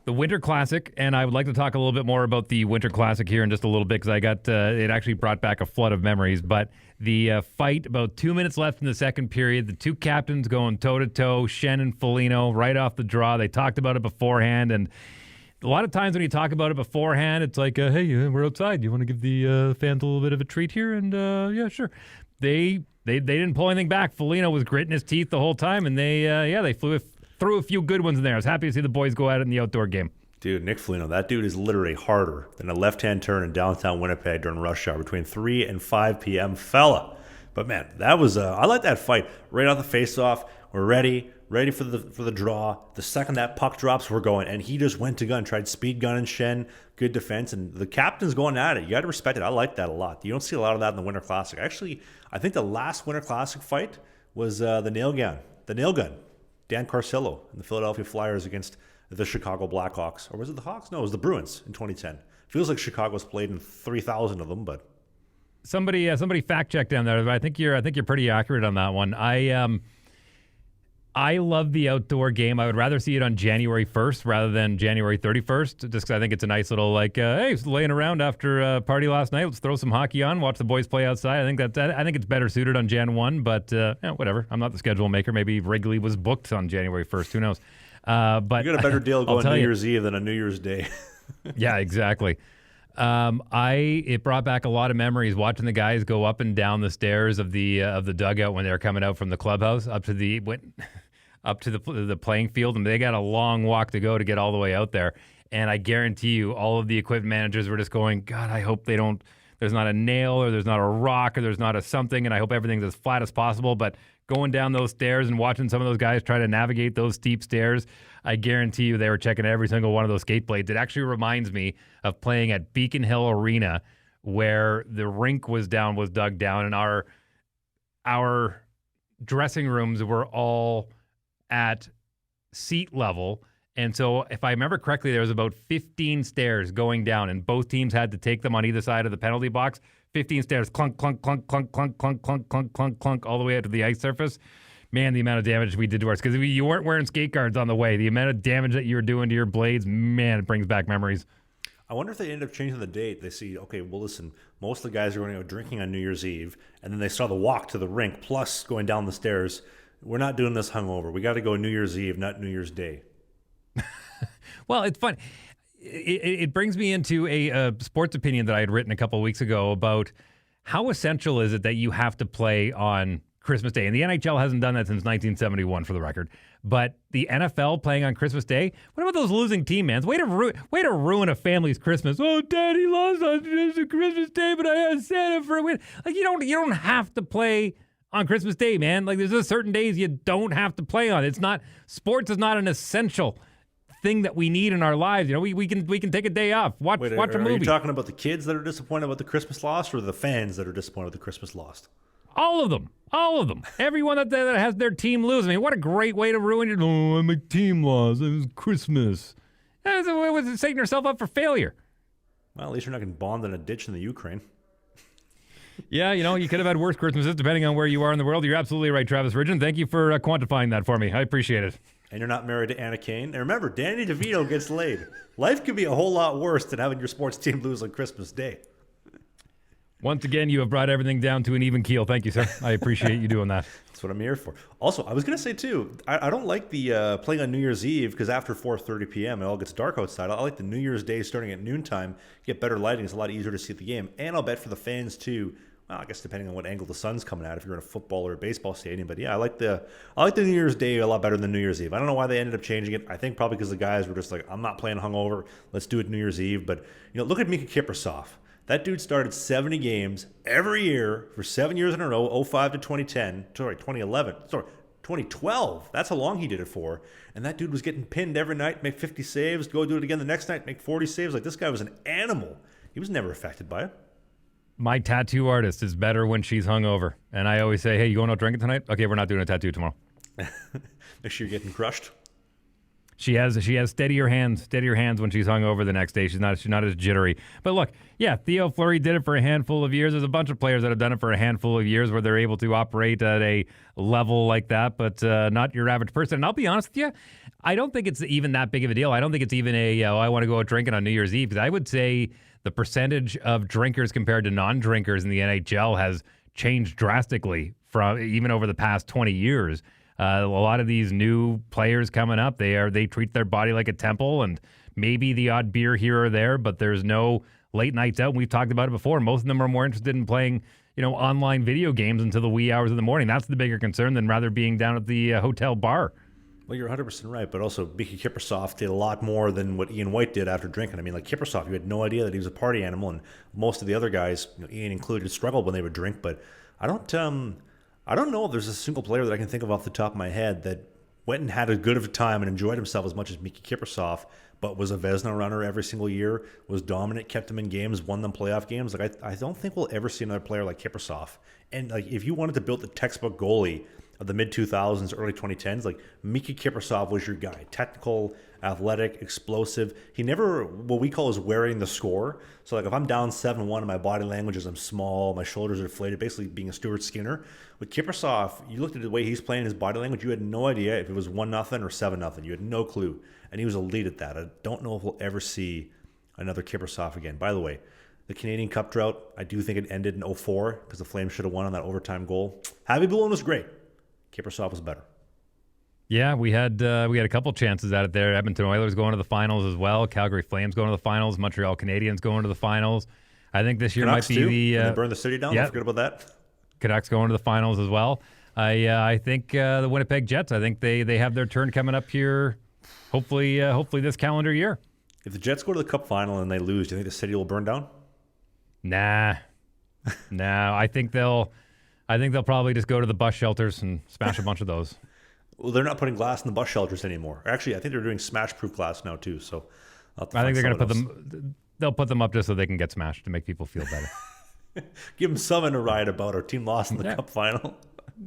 the Winter Classic, and I would like to talk a little bit more about the Winter Classic here in just a little bit because I got it actually brought back a flood of memories. But the fight, about 2 minutes left in the second period, the two captains going toe-to-toe, Shen and Foligno, right off the draw. They talked about it beforehand, and a lot of times when you talk about it beforehand, it's like, hey, we're outside. You want to give the fans a little bit of a treat here? And yeah, sure. They didn't pull anything back. Foligno was gritting his teeth the whole time, and they threw a few good ones in there. I was happy to see the boys go at it in the outdoor game. Dude, Nick Foligno, that dude is literally harder than a left-hand turn in downtown Winnipeg during rush hour between 3 and 5 p.m. fella. But man, that was I like that fight. Right off the face-off, we're ready for the draw. The second that puck drops, we're going. And he just went to gun, tried speed gunning Shen. Good defense. And the captain's going at it. You got to respect it. I like that a lot. You don't see a lot of that in the Winter Classic. Actually, I think the last Winter Classic fight was the nail gun. Dan Carcillo and the Philadelphia Flyers against the Chicago Blackhawks. Or was it the Hawks? No, it was the Bruins in 2010. Feels like Chicago's played in 3,000 of them, but somebody fact check down there. I think you're pretty accurate on that one. I love the outdoor game. I would rather see it on January 1st rather than January 31st, just because I think it's a nice little hey, laying around after a party last night. Let's throw some hockey on, watch the boys play outside. I think it's better suited on Jan 1, but whatever. I'm not the schedule maker. Maybe Wrigley was booked on January 1st. Who knows? But you got a better deal going New Year's Eve than a New Year's Day. Yeah, exactly. It brought back a lot of memories watching the guys go up and down the stairs of the dugout when they were coming out from the clubhouse up to the playing field, and they got a long walk to go to get all the way out there. And I guarantee you, all of the equipment managers were just going, God, I hope there's not a nail or there's not a rock or there's not a something, and I hope everything's as flat as possible. But going down those stairs and watching some of those guys try to navigate those steep stairs, I guarantee you they were checking every single one of those skate blades. It actually reminds me of playing at Beacon Hill Arena, where the rink was dug down, and our dressing rooms were all at seat level. And so if I remember correctly, there was about 15 stairs going down, and both teams had to take them on either side of the penalty box. 15 stairs, clunk, clunk, clunk, clunk, clunk, clunk, clunk, clunk, clunk, clunk, all the way up to the ice surface. Man, the amount of damage we did to ours, because you weren't wearing skate guards on the way. The amount of damage that you were doing to your blades, man, it brings back memories. I wonder if they end up changing the date. They see, okay, well, listen, most of the guys are going to go drinking on New Year's Eve, and then they saw the walk to the rink plus going down the stairs. We're not doing this hungover. We got to go New Year's Eve, not New Year's Day. Well, it's fun. It brings me into a sports opinion that I had written a couple of weeks ago about how essential is it that you have to play on Christmas Day. And the NHL hasn't done that since 1971, for the record. But the NFL playing on Christmas Day, what about those losing team, man? Way to ruin a family's Christmas. Oh, Daddy lost on Christmas Day, but I had Santa for a win. Like, you don't have to play on Christmas Day, man. Like, there's just certain days you don't have to play on. Sports is not an essential thing that we need in our lives. You know, we can take a day off, watch a movie. Are you talking about the kids that are disappointed about the Christmas lost, or the fans that are disappointed with the Christmas lost? All of them. Everyone that has their team lose. I mean, what a great way to ruin it. Oh, my team lost. It was Christmas. It was setting yourself up for failure. Well, at least you're not getting bombed in a ditch in the Ukraine. Yeah, you could have had worse Christmases depending on where you are in the world. You're absolutely right, Travis Ridgen. Thank you for quantifying that for me. I appreciate it. And you're not married to Anna Kane. And remember, Danny DeVito gets laid. Life could be a whole lot worse than having your sports team lose on Christmas Day. Once again, you have brought everything down to an even keel. Thank you, sir. I appreciate you doing that. That's what I'm here for. Also, I was going to say, too, I don't like the playing on New Year's Eve because after 4:30 p.m. it all gets dark outside. I like the New Year's Day starting at noontime. Get better lighting. It's a lot easier to see the game. And I'll bet for the fans, too. Well, I guess depending on what angle the sun's coming at, if you're in a football or a baseball stadium. But yeah, I like the New Year's Day a lot better than New Year's Eve. I don't know why they ended up changing it. I think probably because the guys were just like, I'm not playing hungover. Let's do it New Year's Eve. But look at Mika Kiprasov. That dude started 70 games every year for 7 years in a row, 05 to 2012. That's how long he did it for. And that dude was getting pinned every night, make 50 saves, go do it again the next night, make 40 saves. Like, this guy was an animal. He was never affected by it. My tattoo artist is better when she's hungover. And I always say, hey, you going out drinking tonight? Okay, we're not doing a tattoo tomorrow. Make sure you're getting crushed. She has steadier hands when she's hungover the next day. She's not as jittery. But look, yeah, Theo Fleury did it for a handful of years. There's a bunch of players that have done it for a handful of years where they're able to operate at a level like that, but not your average person. And I'll be honest with you, I don't think it's even that big of a deal. I don't think it's even I want to go out drinking on New Year's Eve, because I would say the percentage of drinkers compared to non-drinkers in the NHL has changed drastically from even over the past 20 years. A lot of these new players coming up, they treat their body like a temple, and maybe the odd beer here or there, but there's no late nights out. And we've talked about it before. Most of them are more interested in playing, online video games until the wee hours of the morning. That's the bigger concern than rather being down at the hotel bar. Well, you're 100% right, but also Mickey Kiprusoff did a lot more than what Ian White did after drinking. I mean, like Kiprusoff, you had no idea that he was a party animal, and most of the other guys, Ian included, struggled when they would drink. But I don't know if there's a single player that I can think of off the top of my head that went and had as good of a time and enjoyed himself as much as Mickey Kiprusoff, but was a Vezina runner every single year, was dominant, kept them in games, won them playoff games. Like I don't think we'll ever see another player like Kiprusoff. And like if you wanted to build the textbook goalie of the mid-2000s, early 2010s, like Mickey Kiprusoff was your guy. Technical, athletic, explosive. He never, what we call, is wearing the score. So like if I'm down 7-1 and my body language is I'm small, my shoulders are deflated, basically being a Stuart Skinner. With Kiprusoff, you looked at the way he's playing, his body language, you had no idea if it was 1-0 or 7-0. You had no clue. And he was elite at that. I don't know if we'll ever see another Kiprusoff again. By the way, the Canadian Cup drought, I do think it ended in 2004 because the Flames should have won on that overtime goal. Javi Balloon was great. Kiprusoff was better. Yeah, we had a couple chances at it there. Edmonton Oilers going to the finals as well. Calgary Flames going to the finals. Montreal Canadiens going to the finals. I think this year Canucks might be too, the when they burn the city down. Yeah, Don't forget about that. Canucks going to the finals as well. I think the Winnipeg Jets, I think they have their turn coming up here. Hopefully this calendar year. If the Jets go to the Cup final and they lose, do you think the city will burn down? Nah. I think they'll probably just go to the bus shelters and smash a bunch of those. Well, they're not putting glass in the bus shelters anymore. Actually, I think they're doing smash-proof glass now too. So I think they're going to put them. They'll put them up just so they can get smashed to make people feel better. Give them something to write about. Our team lost in the Cup final.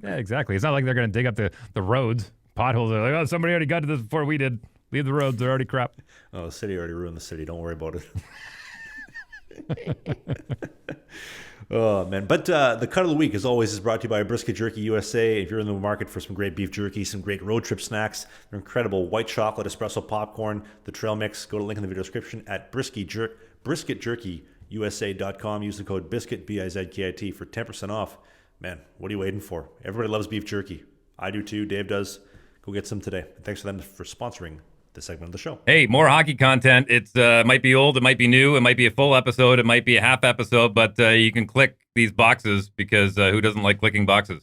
Yeah, exactly. It's not like they're going to dig up the roads. Potholes are like, oh, somebody already got to this before we did. Leave the roads. They're already crap. Oh, the city already ruined the city. Don't worry about it. Oh, man. But the cut of the week, as always, is brought to you by Brisket Jerky USA. If you're in the market for some great beef jerky, some great road trip snacks, they're incredible white chocolate espresso popcorn, the trail mix, go to the link in the video description at brisketjerkyusa.com. Use the code BISKIT, B-I-Z-K-I-T, for 10% off. Man, what are you waiting for? Everybody loves beef jerky. I do too. Dave does. Go get some today. Thanks to them for sponsoring this segment of the show. Hey, more hockey content. It's might be old, it might be new, it might be a full episode, it might be a half episode, but you can click these boxes because who doesn't like clicking boxes?